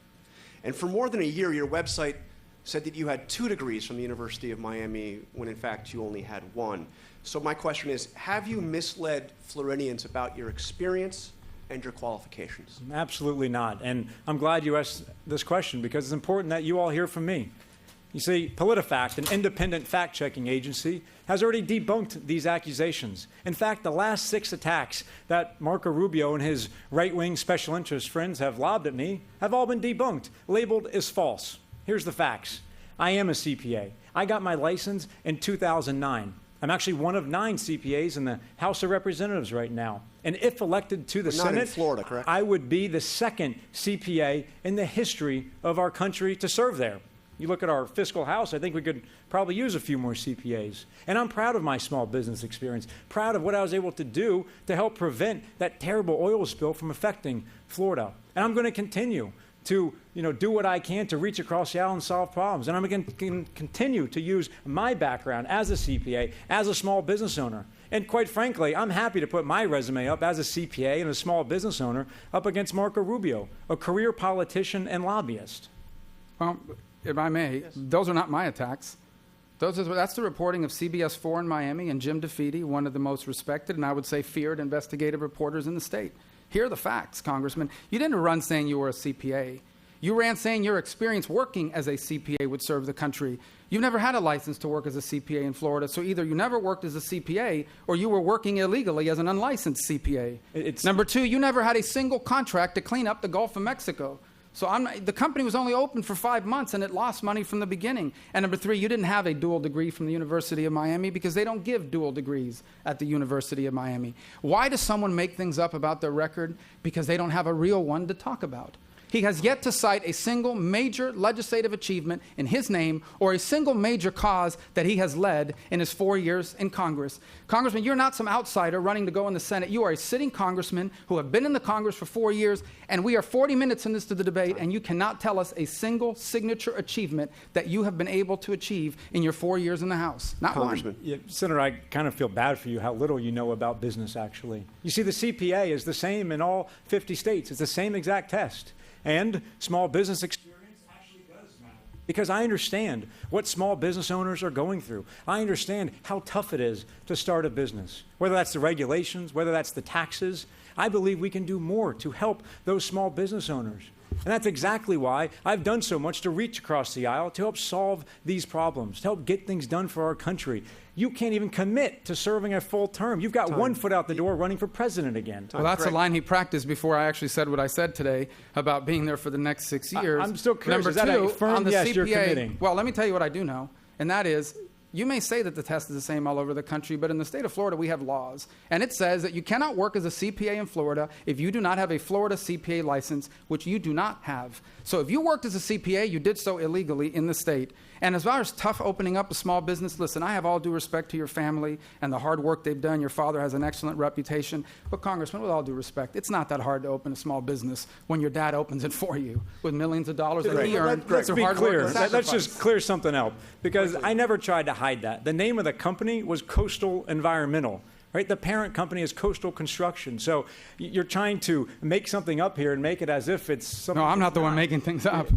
And for more than a year, your website said that you had 2 degrees from the University of Miami when in fact you only had 1. So my question is, have you misled Floridians about your experience and your qualifications? Absolutely not. And I'm glad you asked this question because it's important that you all hear from me. You see, PolitiFact, an independent fact-checking agency, has already debunked these accusations. In fact, the last 6 attacks that Marco Rubio and his right-wing special interest friends have lobbed at me have all been debunked, labeled as false. Here's the facts. I am a CPA. I got my license in 2009. I'm actually one of 9 CPAs in the House of Representatives right now. And if elected to the Senate, not in Florida, correct? I would be the 2nd CPA in the history of our country to serve there. You look at our fiscal house, I think we could probably use a few more CPAs. And I'm proud of my small business experience, proud of what I was able to do to help prevent that terrible oil spill from affecting Florida. And I'm going to continue to do what I can to reach across the aisle and solve problems. And I'm going to continue to use my background as a CPA, as a small business owner. And quite frankly, I'm happy to put my resume up as a CPA and a small business owner up against Marco Rubio, a career politician and lobbyist. Well, if I may, yes. Those are not my attacks. That's the reporting of CBS 4 in Miami and Jim DeFede, one of the most respected and I would say feared investigative reporters in the state. Here are the facts, Congressman. You didn't run saying you were a CPA. You ran saying your experience working as a CPA would serve the country. You've never had a license to work as a CPA in Florida, so either you never worked as a CPA or you were working illegally as an unlicensed CPA. Number 2, you never had a single contract to clean up the Gulf of Mexico. So the company was only open for 5 months and it lost money from the beginning. And number 3, you didn't have a dual degree from the University of Miami because they don't give dual degrees at the University of Miami. Why does someone make things up about their record? Because they don't have a real one to talk about. He has yet to cite a single major legislative achievement in his name or a single major cause that he has led in his 4 years in Congress. Congressman, you're not some outsider running to go in the Senate. You are a sitting congressman who have been in the Congress for 4 years, and we are 40 minutes into the debate, and you cannot tell us a single signature achievement that you have been able to achieve in your 4 years in the House. Not Congressman. one. Yeah, Senator, I kind of feel bad for you how little you know about business, actually. You see, the CPA is the same in all 50 states. It's the same exact test. And small business experience actually does matter. Because I understand what small business owners are going through. I understand how tough it is to start a business. Whether that's the regulations, whether that's the taxes, I believe we can do more to help those small business owners. And that's exactly why I've done so much to reach across the aisle to help solve these problems, to help get things done for our country. You can't even commit to serving a full term. You've got one foot out the door running for president again. Well, that's a line he practiced before I actually said what I said today about being there for the next 6 years. I'm still curious. Number Is that 2, a firm on the yes, CPA, you're committing? Well, let me tell you what I do know, and that is you may say that the test is the same all over the country, but in the state of Florida, we have laws. And it says that you cannot work as a CPA in Florida if you do not have a Florida CPA license, which you do not have. So if you worked as a CPA, you did so illegally in the state. And as far as tough opening up a small business, listen, I have all due respect to your family and the hard work they've done. Your father has an excellent reputation. But Congressman, with all due respect, it's not that hard to open a small business when your dad opens it for you with millions of dollars that he earned. Let's be clear. Let's just clear something up, because I never tried to hide that. The name of the company was Coastal Environmental. Right? The parent company is Coastal Construction. So you're trying to make something up here and make it as if it's something. No, I'm not the one making things up.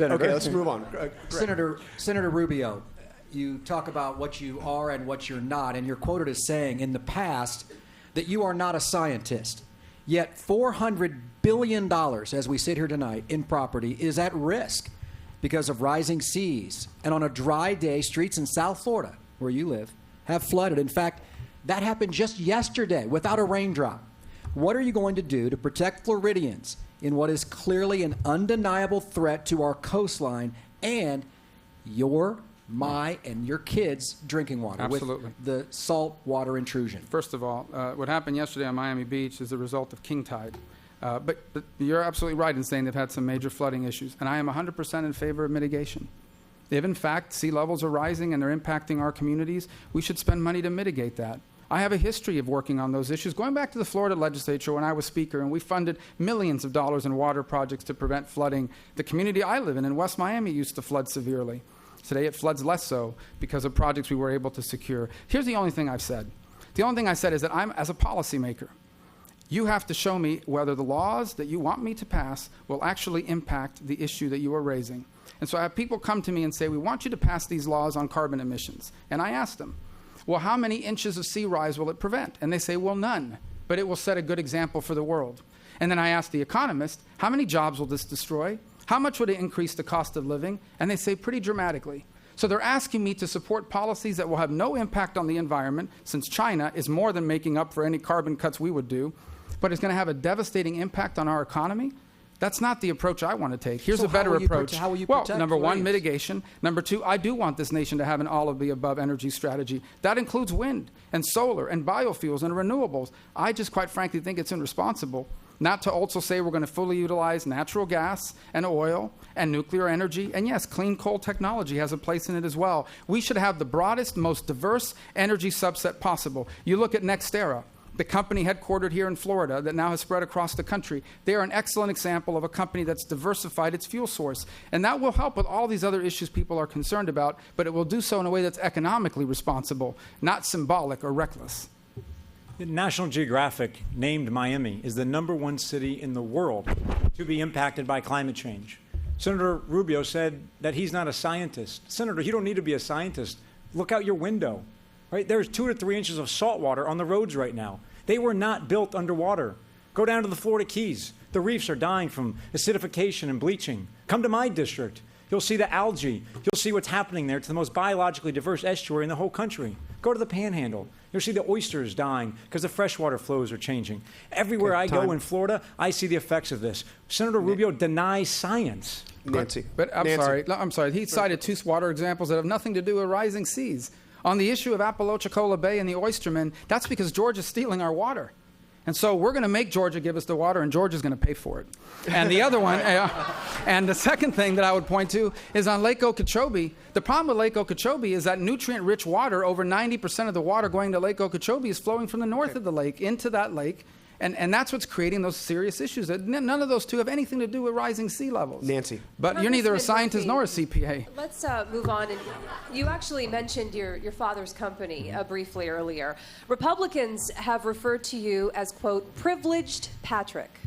Okay, let's move on. Senator Rubio, you talk about what you are and what you're not, and you're quoted as saying in the past that you are not a scientist. Yet $400 billion, as we sit here tonight, in property is at risk because of rising seas. And on a dry day, streets in South Florida, where you live, have flooded. In fact, that happened just yesterday without a raindrop. What are you going to do to protect Floridians in what is clearly an undeniable threat to our coastline and your my and your kids' drinking water Absolutely. with the salt water intrusion? First of all, what happened yesterday on Miami Beach is a result of king tide. But you're absolutely right in saying they've had some major flooding issues, and I am 100% in favor of mitigation. If, in fact, sea levels are rising and they're impacting our communities, we should spend money to mitigate that. I have a history of working on those issues, going back to the Florida legislature when I was speaker, and we funded millions of dollars in water projects to prevent flooding. The community I live in West Miami, used to flood severely. Today it floods less so because of projects we were able to secure. Here's the only thing I've said. The only thing I said is that I'm, as a policymaker, you have to show me whether the laws that you want me to pass will actually impact the issue that you are raising. And so I have people come to me and say, we want you to pass these laws on carbon emissions. And I ask them, well, how many inches of sea rise will it prevent? And they say, well, none, but it will set a good example for the world. And then I ask the economist, how many jobs will this destroy? How much would it increase the cost of living? And they say pretty dramatically. So they're asking me to support policies that will have no impact on the environment, since China is more than making up for any carbon cuts we would do, but it's going to have a devastating impact on our economy. That's not the approach I want to take. Here's a better approach. How will you well, protect number one, employees? mitigation. Number two, I do want this nation to have an all-of-the-above energy strategy. That includes wind and solar and biofuels and renewables. I just quite frankly think it's irresponsible not to also say we're going to fully utilize natural gas and oil and nuclear energy. And yes, clean coal technology has a place in it as well. We should have the broadest, most diverse energy subset possible. You look at NextEra, the company headquartered here in Florida that now has spread across the country. They are an excellent example of a company that's diversified its fuel source. And that will help with all these other issues people are concerned about, but it will do so in a way that's economically responsible, not symbolic or reckless. National Geographic named Miami as the #1 city in the world to be impacted by climate change. Senator Rubio said that he's not a scientist. Senator, you don't need to be a scientist. Look out your window. Right? There's 2 to 3 inches of salt water on the roads right now. They were not built underwater. Go down to the Florida Keys. The reefs are dying from acidification and bleaching. Come to my district. You'll see the algae. You'll see what's happening there. It's the most biologically diverse estuary in the whole country. Go to the Panhandle. You'll see the oysters dying because the freshwater flows are changing. Everywhere I go in Florida, I see the effects of this. Senator Rubio denies science. Nancy. But I'm sorry. He cited 2 water examples that have nothing to do with rising seas. On the issue of Apalachicola Bay and the oystermen, that's because Georgia's stealing our water. And so we're going to make Georgia give us the water, and Georgia's going to pay for it. And the other one, and the second thing that I would point to is on Lake Okeechobee. The problem with Lake Okeechobee is that nutrient-rich water, over 90% of the water going to Lake Okeechobee is flowing from the north of the lake into that lake. And that's what's creating those serious issues. None of those two have anything to do with rising sea levels. Nancy. But you're neither a scientist nor a CPA. Let's move on. And you actually mentioned your father's company briefly earlier. Republicans have referred to you as, quote, privileged Patrick.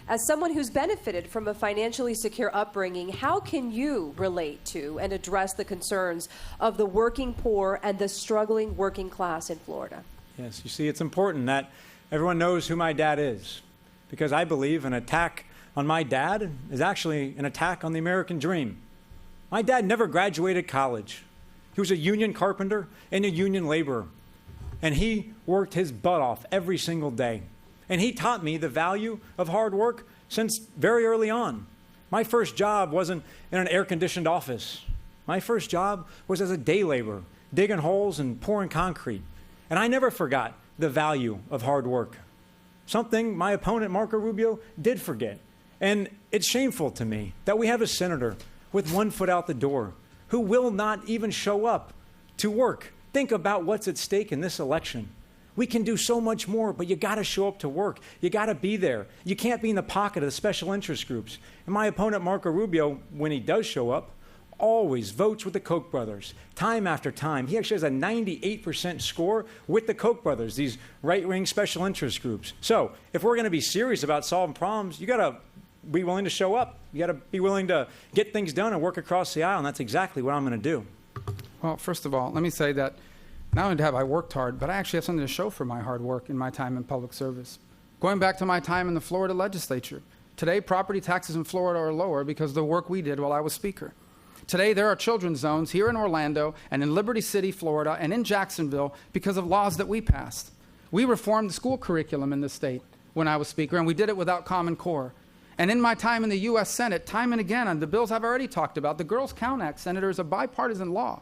As someone who's benefited from a financially secure upbringing, how can you relate to and address the concerns of the working poor and the struggling working class in Florida? Yes, you see, it's important that everyone knows who my dad is, because I believe an attack on my dad is actually an attack on the American dream. My dad never graduated college. He was a union carpenter and a union laborer, and he worked his butt off every single day. And he taught me the value of hard work since very early on. My first job wasn't in an air-conditioned office. My first job was as a day laborer, digging holes and pouring concrete. And I never forgot the value of hard work. Something my opponent, Marco Rubio, did forget. And it's shameful to me that we have a senator with 1 foot out the door who will not even show up to work. Think about what's at stake in this election. We can do so much more, but you got to show up to work. You got to be there. You can't be in the pocket of the special interest groups. And my opponent, Marco Rubio, when he does show up, always votes with the Koch brothers, time after time. He actually has a 98% score with the Koch brothers, these right-wing special interest groups. So if we're going to be serious about solving problems, you got to be willing to show up. You got to be willing to get things done and work across the aisle, and that's exactly what I'm going to do. Well, first of all, let me say that not only have I worked hard, but I actually have something to show for my hard work in my time in public service. Going back to my time in the Florida legislature, today property taxes in Florida are lower because of the work we did while I was speaker. Today, there are children's zones here in Orlando and in Liberty City, Florida, and in Jacksonville because of laws that we passed. We reformed the school curriculum in the state when I was speaker, and we did it without Common Core. And in my time in the U.S. Senate, time and again on the bills I've already talked about, the Girls Count Act, Senator, is a bipartisan law.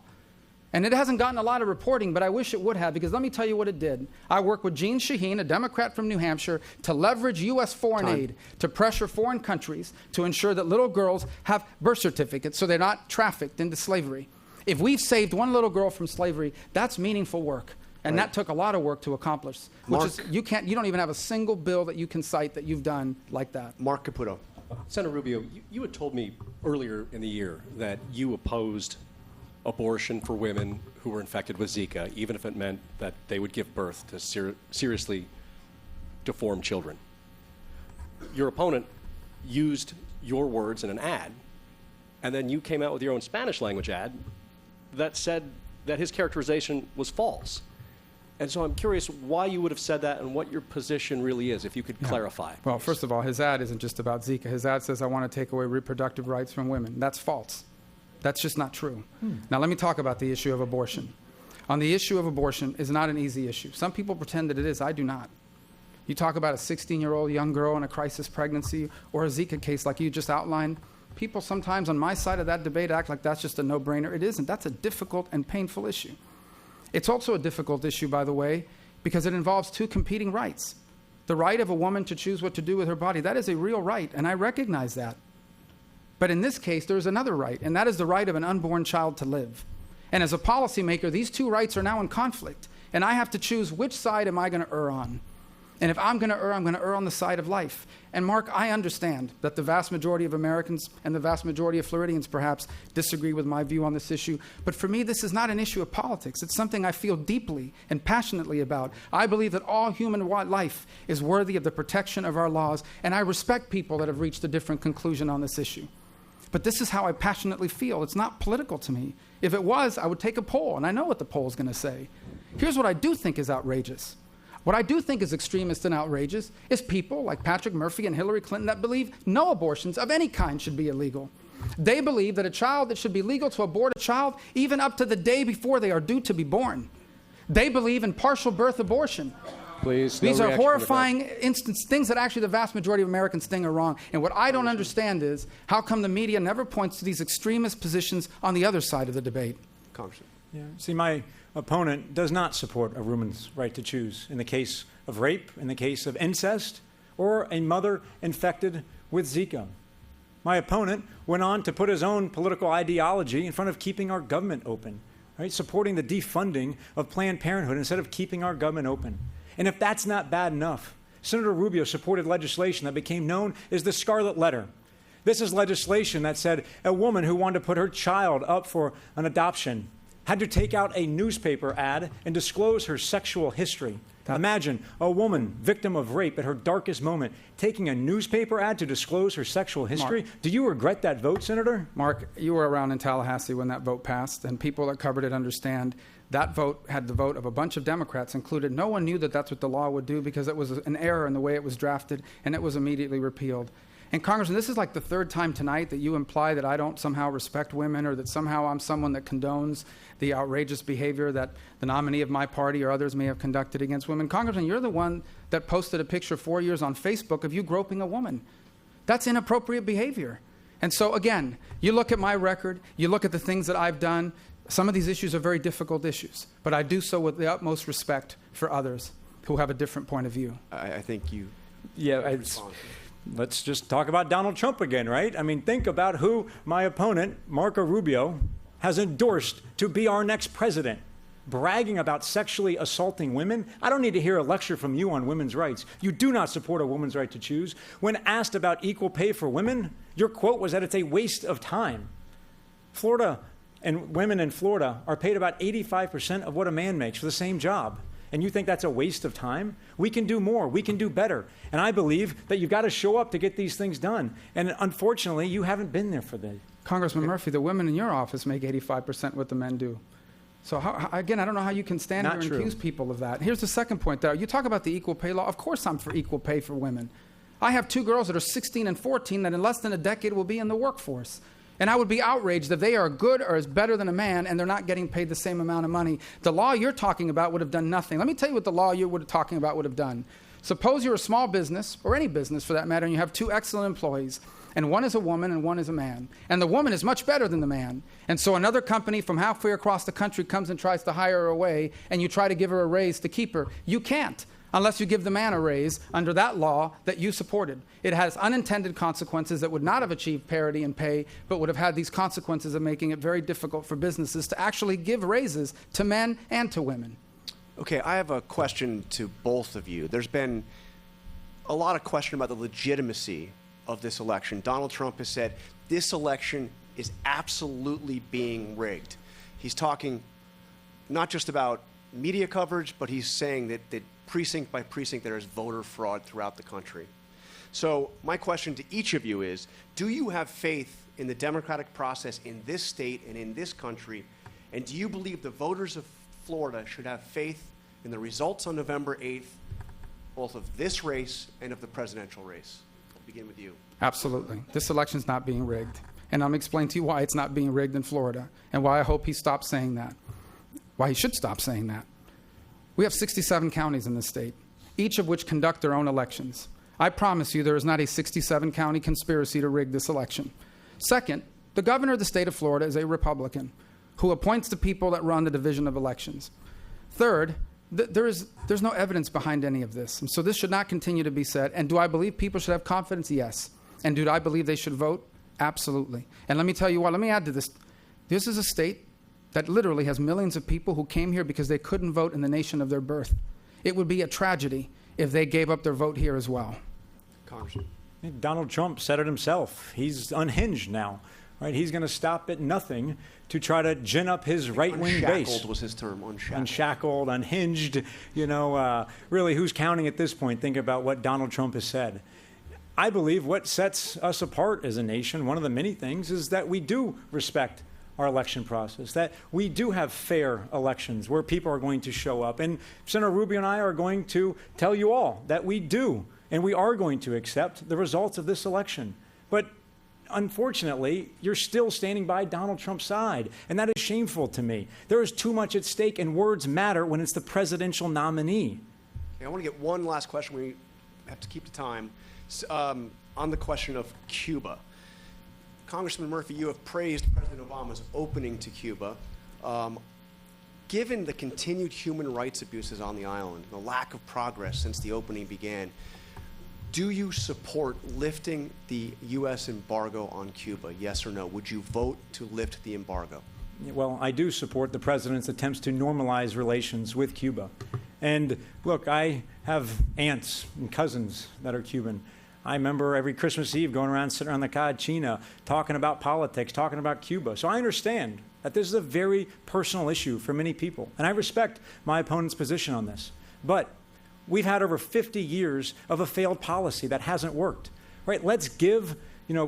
And it hasn't gotten a lot of reporting, but I wish it would have, because let me tell you what it did. I worked with Jean Shaheen, a Democrat from New Hampshire, to leverage U.S. foreign aid to pressure foreign countries to ensure that little girls have birth certificates so they're not trafficked into slavery. If we've saved one little girl from slavery, that's meaningful work. And that took a lot of work to accomplish. You don't even have a single bill that you can cite that you've done like that. Mark Caputo. Senator Rubio, you had told me earlier in the year that you opposed abortion for women who were infected with Zika, even if it meant that they would give birth to seriously deformed children. Your opponent used your words in an ad, and then you came out with your own Spanish language ad that said that his characterization was false. And so I'm curious why you would have said that and what your position really is, if you could clarify. Well, first of all, his ad isn't just about Zika. His ad says, I want to take away reproductive rights from women. That's false. That's just not true. Now, let me talk about the issue of abortion. On the issue of abortion is not an easy issue. Some people pretend that it is. I do not. You talk about a 16-year-old young girl in a crisis pregnancy or a Zika case like you just outlined. People sometimes on my side of that debate act like that's just a no-brainer. It isn't. That's a difficult and painful issue. It's also a difficult issue, by the way, because it involves two competing rights. The right of a woman to choose what to do with her body, that is a real right, and I recognize that. But in this case, there's another right, and that is the right of an unborn child to live. And as a policymaker, these two rights are now in conflict, and I have to choose which side am I going to err on. And if I'm going to err on the side of life. And Mark, I understand that the vast majority of Americans and the vast majority of Floridians perhaps disagree with my view on this issue. But for me, this is not an issue of politics. It's something I feel deeply and passionately about. I believe that all human life is worthy of the protection of our laws, and I respect people that have reached a different conclusion on this issue. But this is how I passionately feel. It's not political to me. If it was, I would take a poll, and I know what the poll is going to say. Here's what I do think is outrageous. What I do think is extremist and outrageous is people like Patrick Murphy and Hillary Clinton that believe no abortions of any kind should be illegal. They believe that it should be legal to abort a child even up to the day before they are due to be born. They believe in partial birth abortion. Please, These are horrifying things that actually the vast majority of Americans think are wrong. And what I don't understand is how come the media never points to these extremist positions on the other side of the debate. Congressman. Yeah. See, my opponent does not support a woman's right to choose in the case of rape, in the case of incest, or a mother infected with Zika. My opponent went on to put his own political ideology in front of keeping our government open, right? Supporting the defunding of Planned Parenthood instead of keeping our government open. And if that's not bad enough, Senator Rubio supported legislation that became known as the Scarlet Letter. This is legislation that said a woman who wanted to put her child up for an adoption had to take out a newspaper ad and disclose her sexual history. Imagine a woman, victim of rape at her darkest moment, taking a newspaper ad to disclose her sexual history. Mark, do you regret that vote, Senator? Mark, you were around in Tallahassee when that vote passed, and people that covered it understand that vote had the vote of a bunch of Democrats included. No one knew that that's what the law would do because it was an error in the way it was drafted, and it was immediately repealed. And Congressman, this is like the third time tonight that you imply that I don't somehow respect women or that somehow I'm someone that condones the outrageous behavior that the nominee of my party or others may have conducted against women. Congressman, you're the one that posted a picture 4 years on Facebook of you groping a woman. That's inappropriate behavior. And so again, you look at my record, you look at the things that I've done. Some of these issues are very difficult issues, but I do so with the utmost respect for others who have a different point of view. I think you... Yeah, let's just talk about Donald Trump again, right? I mean, think about who my opponent, Marco Rubio, has endorsed to be our next president, bragging about sexually assaulting women. I don't need to hear a lecture from you on women's rights. You do not support a woman's right to choose. When asked about equal pay for women, your quote was that it's a waste of time. Florida and women in Florida are paid about 85% of what a man makes for the same job. And you think that's a waste of time? We can do more. We can do better. And I believe that you've got to show up to get these things done. And unfortunately, you haven't been there for that. Congressman Murphy, the women in your office make 85% what the men do. So again, I don't know how you can stand here and accuse people of that. Here's the second point there. You talk about the equal pay law. Of course I'm for equal pay for women. I have two girls that are 16 and 14 that in less than a decade will be in the workforce. And I would be outraged if they are good or is better than a man and they're not getting paid the same amount of money. The law you're talking about would have done nothing. Let me tell you what the law you're talking about would have done. Suppose you're a small business, or any business for that matter, and you have two excellent employees, and one is a woman and one is a man. And the woman is much better than the man. And so another company from halfway across the country comes and tries to hire her away, and you try to give her a raise to keep her. You can't, unless you give the man a raise under that law that you supported. It has unintended consequences that would not have achieved parity in pay, but would have had these consequences of making it very difficult for businesses to actually give raises to men and to women. Okay, I have a question to both of you. There's been a lot of question about the legitimacy of this election. Donald Trump has said this election is absolutely being rigged. He's talking not just about media coverage, but he's saying that precinct by precinct there is voter fraud throughout the country. So my question to each of you is, do you have faith in the democratic process in this state and in this country? And do you believe the voters of Florida should have faith in the results on November 8th, both of this race and of the presidential race? I'll begin with you. Absolutely. This election's not being rigged. And I'm going to explain to you why it's not being rigged in Florida and why I hope he stops saying that. Why he should stop saying that. We have 67 counties in this state, each of which conduct their own elections. I promise you there is not a 67-county conspiracy to rig this election. Second, the governor of the state of Florida is a Republican who appoints the people that run the division of elections. Third, there's no evidence behind any of this. And so this should not continue to be said. And do I believe people should have confidence? Yes. And do I believe they should vote? Absolutely. And let me tell you what, let me add to this. This is a state that literally has millions of people who came here because they couldn't vote in the nation of their birth. It would be a tragedy if they gave up their vote here as well. Congressman. Donald Trump said it himself. He's unhinged now, right? He's going to stop at nothing to try to gin up his right-wing base. Unshackled was his term, unshackled. Unshackled, unhinged. Really, who's counting at this point? Think about what Donald Trump has said. I believe what sets us apart as a nation, one of the many things, is that we do respect our election process, that we do have fair elections where people are going to show up. And Senator Rubio and I are going to tell you all that we do, and we are going to accept the results of this election. But unfortunately, you're still standing by Donald Trump's side, and that is shameful to me. There is too much at stake, and words matter when it's the presidential nominee. Okay, I want to get one last question. We have to keep the time. On the question of Cuba. Congressman Murphy, you have praised President Obama's opening to Cuba. Given the continued human rights abuses on the island, the lack of progress since the opening began, do you support lifting the U.S. embargo on Cuba, yes or no? Would you vote to lift the embargo? Well, I do support the president's attempts to normalize relations with Cuba. And look, I have aunts and cousins that are Cuban. I remember every Christmas Eve going around, sitting around the cocina, talking about politics, talking about Cuba. So I understand that this is a very personal issue for many people. And I respect my opponent's position on this. But we've had over 50 years of a failed policy that hasn't worked. Right? Let's give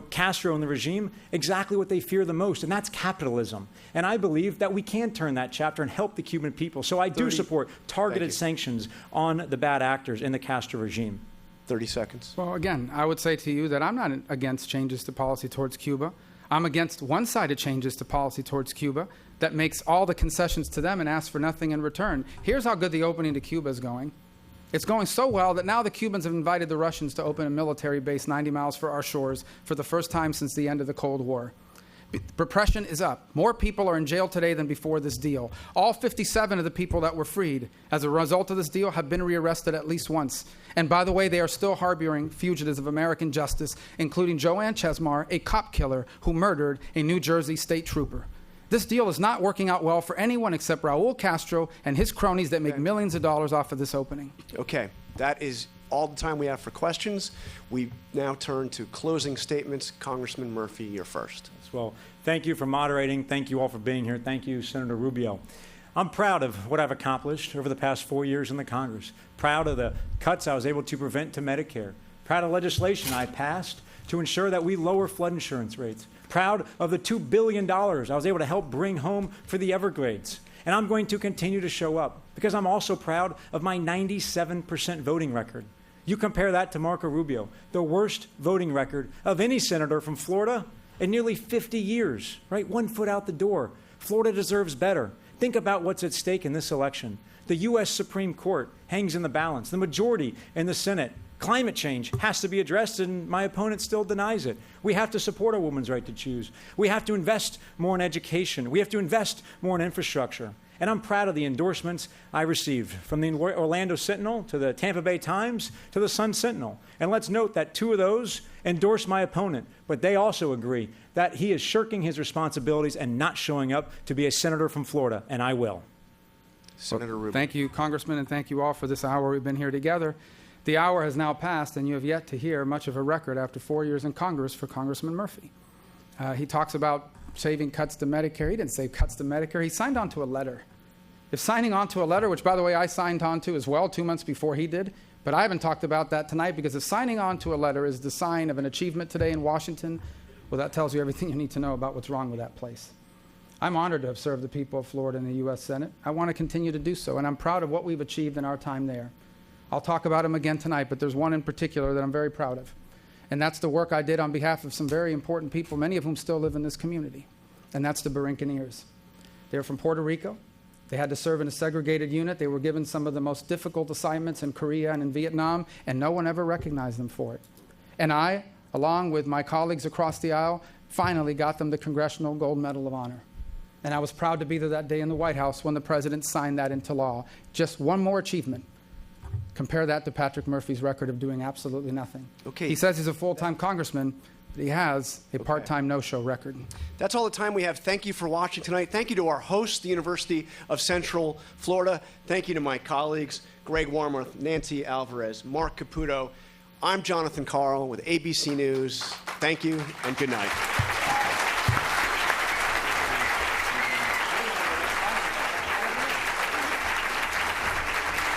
Castro and the regime exactly what they fear the most, and that's capitalism. And I believe that we can turn that chapter and help the Cuban people. So I do support targeted sanctions on the bad actors in the Castro regime. 30 seconds. Well, again, I would say to you that I'm not against changes to policy towards Cuba. I'm against one-sided changes to policy towards Cuba that makes all the concessions to them and asks for nothing in return. Here's how good the opening to Cuba is going. It's going so well that now the Cubans have invited the Russians to open a military base 90 miles from our shores for the first time since the end of the Cold War. Repression is up. More people are in jail today than before this deal. All 57 of the people that were freed as a result of this deal have been rearrested at least once. And by the way, they are still harboring fugitives of American justice, including Joanne Chesmar, a cop killer who murdered a New Jersey state trooper. This deal is not working out well for anyone except Raul Castro and his cronies that make millions of dollars off of this opening. Okay, that is all the time we have for questions. We now turn to closing statements. Congressman Murphy, you're first. Well, thank you for moderating. Thank you all for being here. Thank you, Senator Rubio. I'm proud of what I've accomplished over the past 4 years in the Congress. Proud of the cuts I was able to prevent to Medicare. Proud of legislation I passed to ensure that we lower flood insurance rates. Proud of the $2 billion I was able to help bring home for the Everglades. And I'm going to continue to show up because I'm also proud of my 97% voting record. You compare that to Marco Rubio, the worst voting record of any senator from Florida in nearly 50 years, right? 1 foot out the door. Florida deserves better. Think about what's at stake in this election. The U.S. Supreme Court hangs in the balance. The majority in the Senate. Climate change has to be addressed, and my opponent still denies it. We have to support a woman's right to choose. We have to invest more in education. We have to invest more in infrastructure. And I'm proud of the endorsements I received, from the Orlando Sentinel to the Tampa Bay Times to the Sun Sentinel. And let's note that 2 of those endorse my opponent, but they also agree that he is shirking his responsibilities and not showing up to be a senator from Florida, and I will. Senator Rubin. Thank you, Congressman, and thank you all for this hour we've been here together. The hour has now passed, and you have yet to hear much of a record after 4 years in Congress for Congressman Murphy. He talks about saving cuts to Medicare. He didn't save cuts to Medicare. He signed on to a letter. If signing on to a letter, which, by the way, I signed on to as well 2 months before he did, but I haven't talked about that tonight, because if signing on to a letter is the sign of an achievement today in Washington, well, that tells you everything you need to know about what's wrong with that place. I'm honored to have served the people of Florida in the U.S. Senate. I want to continue to do so, and I'm proud of what we've achieved in our time there. I'll talk about them again tonight, but there's one in particular that I'm very proud of, and that's the work I did on behalf of some very important people, many of whom still live in this community, and that's the Borinqueneers. They're from Puerto Rico. They had to serve in a segregated unit. They were given some of the most difficult assignments in Korea and in Vietnam, and no one ever recognized them for it. And I, along with my colleagues across the aisle, finally got them the Congressional Gold Medal of Honor. And I was proud to be there that day in the White House when the president signed that into law. Just one more achievement. Compare that to Patrick Murphy's record of doing absolutely nothing. Okay. He says he's a full-time congressman, but he has a part-time no-show record. That's all the time we have. Thank you for watching tonight. Thank you to our host, the University of Central Florida. Thank you to my colleagues, Greg Warmoth, Nancy Alvarez, Mark Caputo. I'm Jonathan Carl with ABC News. Thank you and good night.